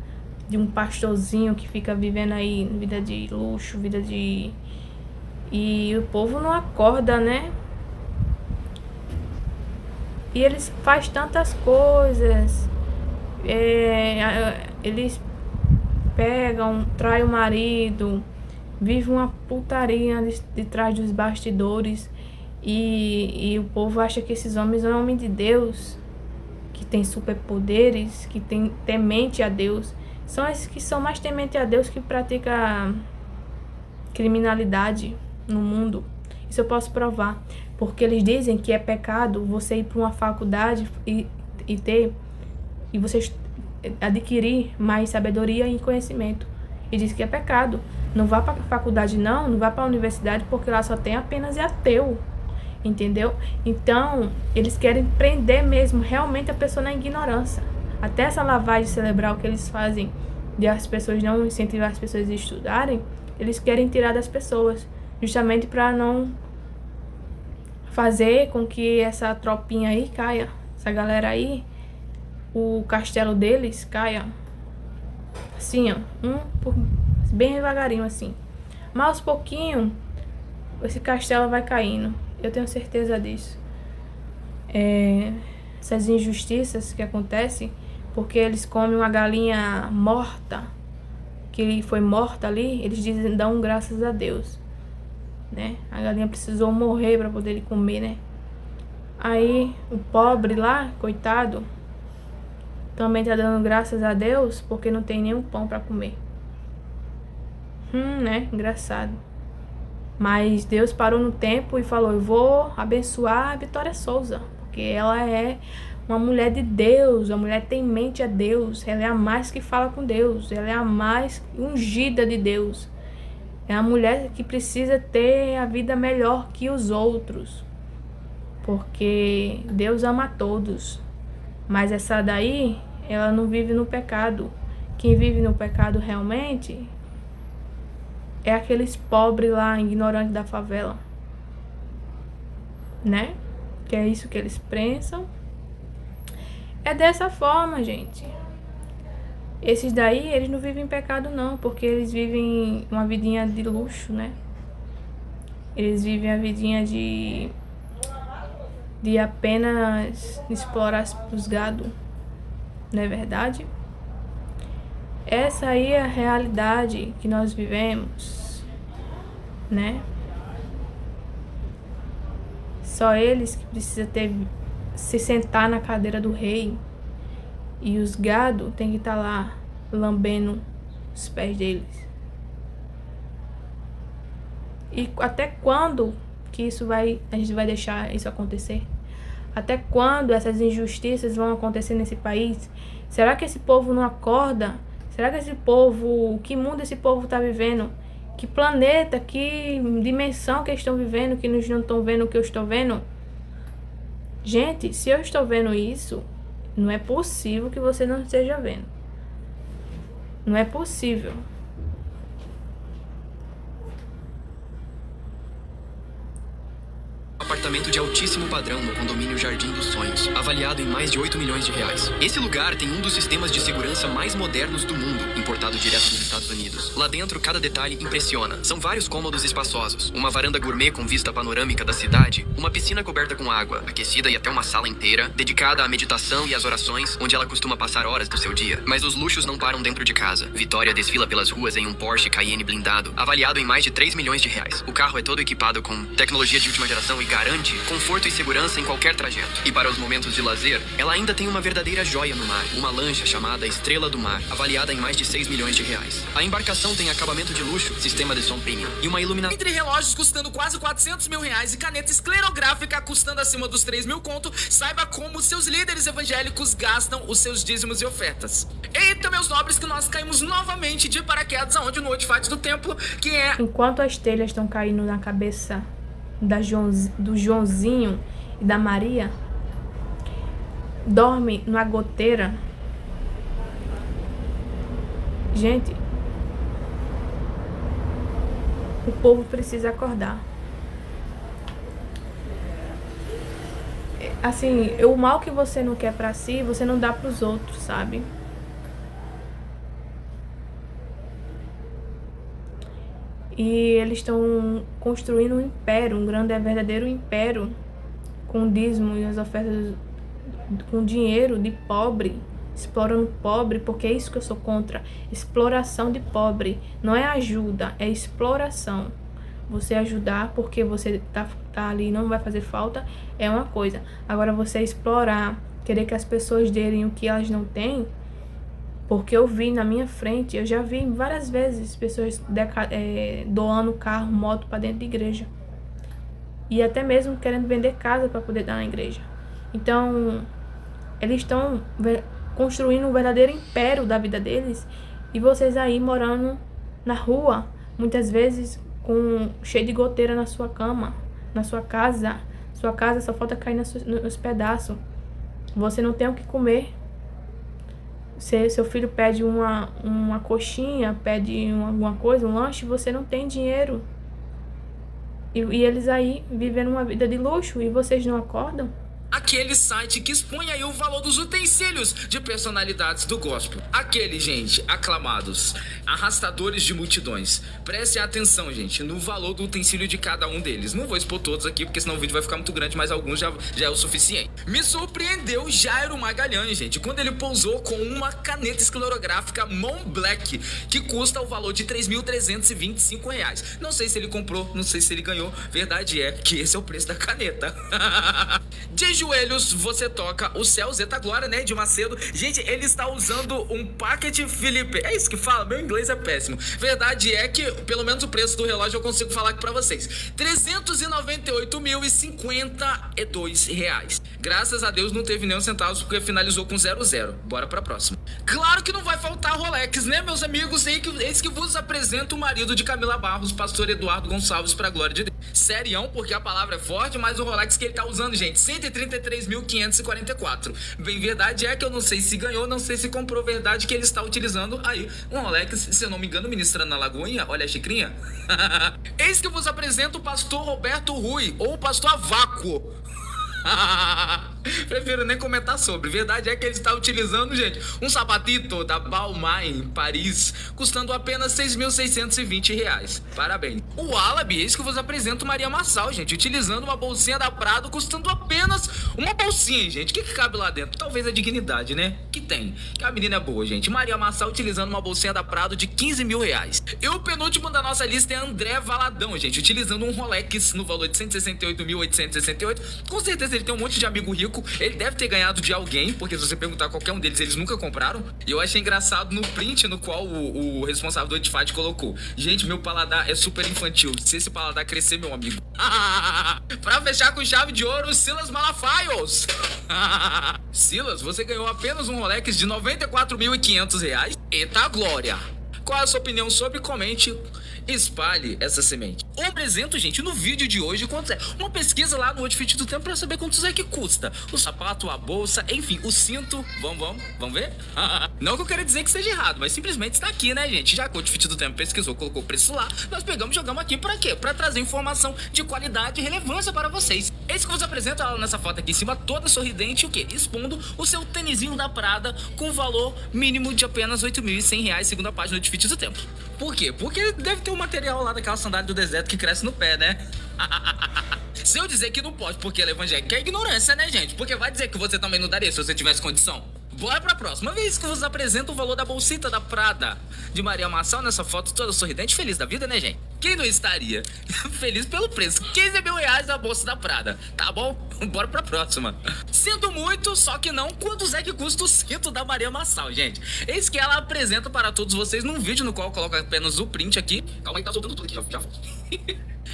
[SPEAKER 1] de um pastorzinho que fica vivendo aí vida de luxo, vida de... E o povo não acorda, né? E eles fazem tantas coisas. Eles pegam, traem o marido, vivem uma putaria de trás dos bastidores. E o povo acha que esses homens são homens de Deus, que tem superpoderes, que tem temente a Deus. São esses que são mais temente a Deus que praticam criminalidade no mundo. Isso eu posso provar. Porque eles dizem que é pecado você ir para uma faculdade e você adquirir mais sabedoria e conhecimento. E diz que é pecado. Não vá para a faculdade não vá para a universidade, porque lá só tem apenas ateu. Entendeu? Então, eles querem prender mesmo realmente a pessoa na ignorância. Até essa lavagem cerebral que eles fazem de as pessoas não incentivar as pessoas a estudarem, eles querem tirar das pessoas, justamente para não fazer com que essa tropinha aí caia, essa galera aí, o castelo deles caia, assim, ó, bem devagarinho assim. Mas aos pouquinho, esse castelo vai caindo. Eu tenho certeza disso. Essas injustiças que acontecem, porque eles comem uma galinha morta, que foi morta ali, eles dizem, dão graças a Deus, né? A galinha precisou morrer para poder comer, né? Aí o pobre lá, coitado, também tá dando graças a Deus porque não tem nenhum pão para comer. Né? Engraçado. Mas Deus parou no tempo e falou, eu vou abençoar a Vitória Souza, porque ela é uma mulher de Deus, uma mulher temente a Deus, ela é a mais que fala com Deus, ela é a mais ungida de Deus. É a mulher que precisa ter a vida melhor que os outros, porque Deus ama a todos. Mas essa daí, ela não vive no pecado. Quem vive no pecado realmente é aqueles pobres lá, ignorantes da favela, né? Que é isso que eles pensam. É dessa forma, gente. Esses daí, eles não vivem em pecado não, porque eles vivem uma vidinha de luxo, né? Eles vivem a vidinha de apenas explorar os gado, não é verdade? Essa aí é a realidade que nós vivemos, né? Só eles que precisam se sentar na cadeira do rei, e os gado tem que estar lá lambendo os pés deles. E até quando que a gente vai deixar isso acontecer? Até quando essas injustiças vão acontecer nesse país? Será que esse povo não acorda? Será que esse povo, que mundo esse povo está vivendo? Que planeta, que dimensão que eles estão vivendo, que eles não estão vendo o que eu estou vendo? Gente, se eu estou vendo isso, não é possível que você não esteja vendo. Não é possível.
[SPEAKER 22] Apartamento de altíssimo padrão no condomínio Jardim dos Sonhos, avaliado em mais de 8 milhões de reais. Esse lugar tem um dos sistemas de segurança mais modernos do mundo, importado direto dos Estados Unidos. Lá dentro, cada detalhe impressiona. São vários cômodos espaçosos, uma varanda gourmet com vista panorâmica da cidade, uma piscina coberta com água, aquecida e até uma sala inteira, dedicada à meditação e às orações, onde ela costuma passar horas do seu dia. Mas os luxos não param dentro de casa. Vitória desfila pelas ruas em um Porsche Cayenne blindado, avaliado em mais de 3 milhões de reais. O carro é todo equipado com tecnologia de última geração e garante conforto e segurança em qualquer trajeto. E para os momentos de lazer, ela ainda tem uma verdadeira joia no mar, uma lancha chamada Estrela do Mar, avaliada em mais de 6 milhões de reais. A embarcação tem acabamento de luxo, sistema de som premium e uma iluminação.
[SPEAKER 21] Entre relógios custando quase 400 mil reais e caneta esclerográfica custando acima dos 3 mil conto, saiba como seus líderes evangélicos gastam os seus dízimos e ofertas. Eita, meus nobres, que nós caímos novamente de paraquedas aonde no Notified do templo, que é...
[SPEAKER 1] Enquanto as telhas estão caindo na cabeça do Joãozinho e da Maria, dorme numa goteira. Gente, o povo precisa acordar. assim, o mal que você não quer pra si, você não dá pros outros, sabe? E eles estão construindo um império, um grande, verdadeiro império, com o dízimo e as ofertas, com dinheiro de pobre, explorando pobre, porque é isso que eu sou contra. Exploração de pobre, não é ajuda, é exploração. Você ajudar porque você tá ali e não vai fazer falta é uma coisa. Agora você explorar, querer que as pessoas deem o que elas não têm, porque eu vi na minha frente, eu já vi várias vezes pessoas doando carro, moto para dentro de igreja. E até mesmo querendo vender casa para poder dar na igreja. Então, eles estão construindo um verdadeiro império da vida deles. E vocês aí morando na rua, muitas vezes cheio de goteira na sua cama, na sua casa. Sua casa só falta cair nos pedaços. Você não tem o que comer. Seu filho pede uma coxinha, pede alguma coisa, um lanche, você não tem dinheiro. E eles aí vivendo uma vida de luxo e vocês não acordam?
[SPEAKER 21] Aquele site que expõe aí o valor dos utensílios de personalidades do gospel. Aquele, gente, aclamados, arrastadores de multidões. Prestem atenção, gente, no valor do utensílio de cada um deles. Não vou expor todos aqui, porque senão o vídeo vai ficar muito grande, mas alguns já é o suficiente. Me surpreendeu Jairo Magalhães, gente, quando ele pousou com uma caneta esclerográfica Montblanc, que custa o valor de R$ 3.325. Não sei se ele comprou, não sei se ele ganhou. Verdade é que esse é o preço da caneta. De joelhos, você toca o céu, Zeta Glória, né, de Macedo. Gente, ele está usando um Packet Philippe. É isso que fala? Meu inglês é péssimo. Verdade é que, pelo menos o preço do relógio eu consigo falar aqui pra vocês. R$ 398.052. Graças a Deus não teve nenhum centavo, porque finalizou com 00. Bora pra próxima. Claro que não vai faltar Rolex, né, meus amigos? Eis que vos apresento o marido de Camila Barros, pastor Eduardo Gonçalves, pra glória de Deus. Serião, porque a palavra é forte, mas o Rolex que ele tá usando, gente, 133.544. Bem, verdade é que eu não sei se ganhou, não sei se comprou. Verdade que ele está utilizando aí um Rolex, se eu não me engano, ministrando na Lagoinha. Olha a xicrinha. Eis que eu vos apresento o pastor Roberto Rui, ou o pastor Avaco. Prefiro nem comentar sobre. Verdade é que ele está utilizando, gente, um sapatito da Balmain, Paris, custando apenas R$ 6.620. Parabéns. O Wallaby, eis que eu vos apresento Maria Massal, gente, utilizando uma bolsinha da Prado, custando apenas uma bolsinha, gente. O que cabe lá dentro? Talvez a dignidade, né? Que tem. Que a menina é boa, gente. Maria Massal utilizando uma bolsinha da Prado de R$ 15.000. E o penúltimo da nossa lista é André Valadão, gente, utilizando um Rolex no valor de R$ 168.868. Com certeza ele tem um monte de amigo rico. Ele deve ter ganhado de alguém, porque se você perguntar qualquer um deles, eles nunca compraram. E eu achei engraçado no print no qual o responsável do Edifat colocou: gente, meu paladar é super infantil. Se esse paladar crescer, meu amigo. Pra fechar com chave de ouro, Silas Malafaios. Silas, você ganhou apenas um Rolex de R$ 94.500. Eita glória! Qual é a sua opinião sobre? Comente, espalhe essa semente. Eu apresento, gente, no vídeo de hoje quantos é. Uma pesquisa lá no Outfit do Tempo pra saber quantos é que custa. O sapato, a bolsa, enfim, o cinto. Vamos ver? Não que eu quero dizer que seja errado, mas simplesmente está aqui, né, gente? Já que o Outfit do Tempo pesquisou, colocou o preço lá, nós pegamos e jogamos aqui pra quê? Pra trazer informação de qualidade e relevância para vocês. Esse que eu vos apresento ela nessa foto aqui em cima, toda sorridente, o quê? Expondo o seu tênisinho da Prada com valor mínimo de apenas R$ 8.100, segundo a página do Outfit do Tempo. Por quê? Porque deve ter um material lá daquela sandália do deserto que cresce no pé, né? Se eu dizer que não pode porque ela é evangélica, é ignorância, né, gente? Porque vai dizer que você também não daria se você tivesse condição. Bora pra próxima vez que eu vos apresento o valor da bolsita da Prada de Maria Massal nessa foto toda sorridente, feliz da vida, né, gente? Quem não estaria? Feliz pelo preço. R$15.000 da bolsa da Prada. Tá bom? Bora pra próxima. Sinto muito, só que não. Quantos é que custa o cinto da Maria Massal, gente? Eis que ela apresenta para todos vocês num vídeo no qual coloca apenas o print aqui. Calma aí, tá soltando tudo aqui, já.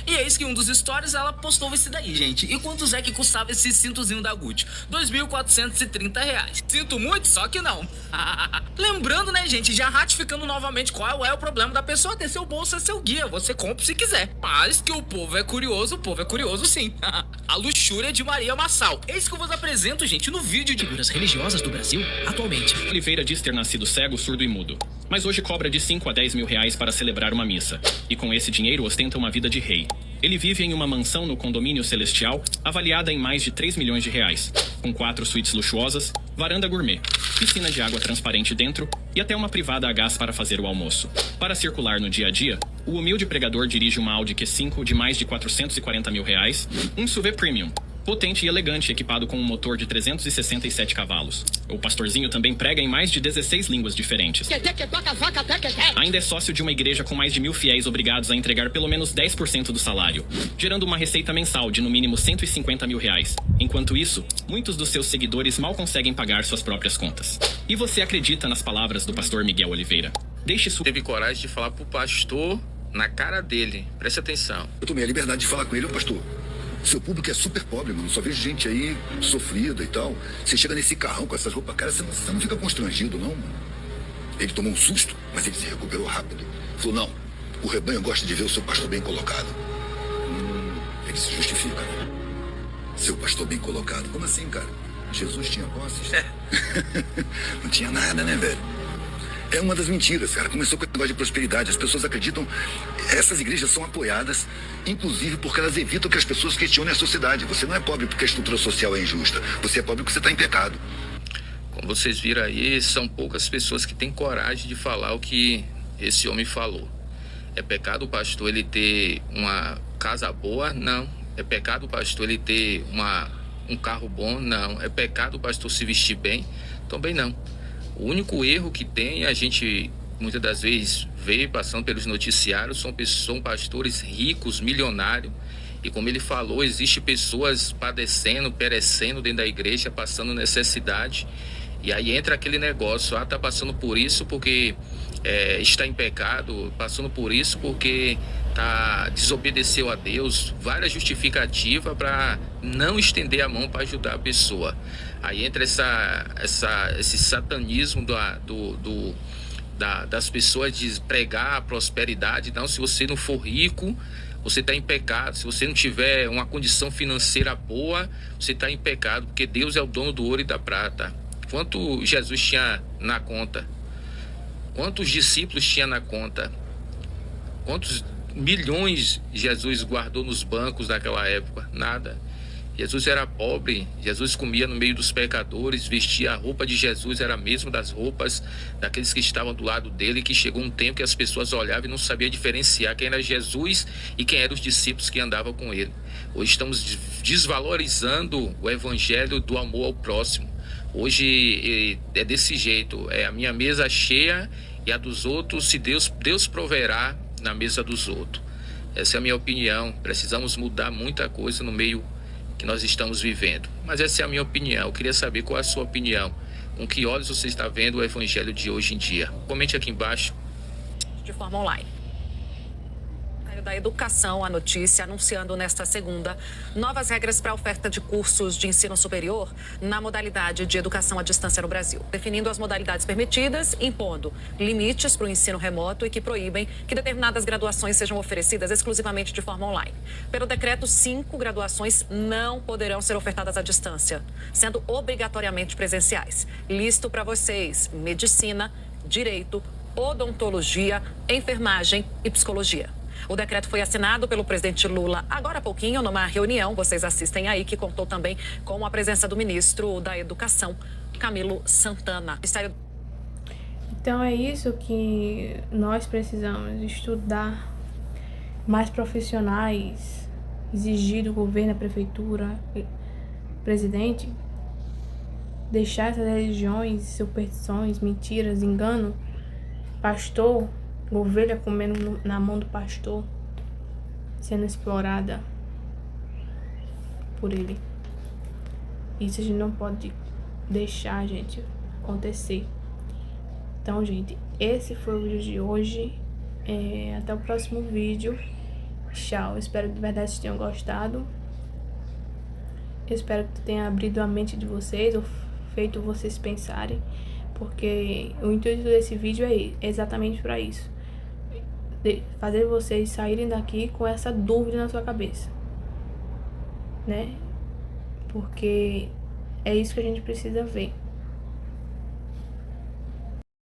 [SPEAKER 21] E eis que um dos stories ela postou esse daí, gente. E quantos é que custava esse cintozinho da Gucci? R$2.430. Sinto muito, só que não. Lembrando, né, gente, já ratificando novamente qual é o problema da pessoa ter seu bolso é seu guia. Você compra se quiser. Mas que o povo é curioso sim. A luxúria de Maria Massal. Eis que eu vos apresento, gente, no vídeo de figuras religiosas do Brasil atualmente.
[SPEAKER 4] Oliveira diz ter nascido cego, surdo e mudo, mas hoje cobra de R$5 a R$10 mil para celebrar uma missa. E com esse dinheiro ostenta uma vida de rei. Ele vive em uma mansão no condomínio Celestial, avaliada em mais de 3 milhões de reais, com 4 suítes luxuosas, varanda gourmet, piscina de água transparente dentro e até uma privada a gás para fazer o almoço. Para circular no dia a dia, o humilde pregador dirige uma Audi Q5 de mais de 440 mil reais, um SUV Premium, potente e elegante, equipado com um motor de 367 cavalos. O pastorzinho também prega em mais de 16 línguas diferentes. Ainda é sócio de uma igreja com mais de 1.000 fiéis obrigados a entregar pelo menos 10% do salário, gerando uma receita mensal de no mínimo 150 mil reais. Enquanto isso, muitos dos seus seguidores mal conseguem pagar suas próprias contas. E você acredita nas palavras do pastor Miguel Oliveira?
[SPEAKER 6] Teve coragem de falar pro pastor na cara dele. Preste atenção.
[SPEAKER 15] Eu tomei a liberdade de falar com ele, ô pastor. Seu público é super pobre, mano. Só vejo gente aí sofrida e tal. Você chega nesse carrão com essas roupas, cara, você não fica constrangido, não, mano. Ele tomou um susto, mas ele se recuperou rápido. Falou, não, o rebanho gosta de ver o seu pastor bem colocado. Ele se justifica, né? Seu pastor bem colocado. Como assim, cara? Jesus tinha posses? Não tinha nada, né, velho? É uma das mentiras, cara. Começou com o negócio de prosperidade. As pessoas acreditam... Essas igrejas são apoiadas, inclusive porque elas evitam que as pessoas questionem a sociedade. Você não é pobre porque a estrutura social é injusta. Você é pobre porque você está em pecado.
[SPEAKER 6] Como vocês viram aí, são poucas pessoas que têm coragem de falar o que esse homem falou. É pecado o pastor ele ter uma casa boa? Não. É pecado o pastor ele ter um carro bom? Não. É pecado o pastor se vestir bem? Também não. O único erro que tem, a gente muitas das vezes vê passando pelos noticiários, são pastores ricos, milionários. E como ele falou, existe pessoas padecendo, perecendo dentro da igreja, passando necessidade. E aí entra aquele negócio, está passando por isso porque está em pecado, passando por isso porque desobedeceu a Deus, várias justificativas para não estender a mão para ajudar a pessoa. Aí entra esse satanismo das pessoas de pregar a prosperidade. Não, se você não for rico, você está em pecado. Se você não tiver uma condição financeira boa, você está em pecado, porque Deus é o dono do ouro e da prata. Quanto Jesus tinha na conta? Quantos discípulos tinha na conta? Quantos milhões Jesus guardou nos bancos daquela época? Nada. Jesus era pobre, Jesus comia no meio dos pecadores, vestia a roupa de Jesus, era a mesma das roupas daqueles que estavam do lado dele, que chegou um tempo que as pessoas olhavam e não sabiam diferenciar quem era Jesus e quem eram os discípulos que andavam com ele. Hoje estamos desvalorizando o evangelho do amor ao próximo. Hoje é desse jeito, é a minha mesa cheia e a dos outros, se Deus proverá na mesa dos outros. Essa é a minha opinião. Precisamos mudar muita coisa no meio que nós estamos vivendo. Mas essa é a minha opinião. Eu queria saber qual é a sua opinião. Com que olhos você está vendo o evangelho de hoje em dia? Comente aqui embaixo.
[SPEAKER 19] De forma online. Da Educação, a notícia anunciando nesta segunda novas regras para a oferta de cursos de ensino superior na modalidade de educação à distância no Brasil, definindo as modalidades permitidas, impondo limites para o ensino remoto e que proíbem que determinadas graduações sejam oferecidas exclusivamente de forma online. Pelo decreto, 5 graduações não poderão ser ofertadas à distância, sendo obrigatoriamente presenciais. Listo para vocês: medicina, direito, odontologia, enfermagem e psicologia. O decreto foi assinado pelo presidente Lula agora há pouquinho, numa reunião, vocês assistem aí, que contou também com a presença do ministro da Educação, Camilo Santana.
[SPEAKER 1] Então é isso que nós precisamos estudar, mais profissionais, exigir do governo, a prefeitura, presidente, deixar essas religiões, superstições, mentiras, engano, pastor, ovelha comendo na mão do pastor, sendo explorada por ele. Isso a gente não pode deixar, gente, acontecer. Então, gente, esse foi o vídeo de hoje. Até o próximo vídeo. Tchau. Espero que de verdade vocês tenham gostado. Eu espero que tenha abrido a mente de vocês, ou feito vocês pensarem, porque o intuito desse vídeo é exatamente para isso. Fazer vocês saírem daqui com essa dúvida na sua cabeça, né? Porque é isso que a gente precisa ver.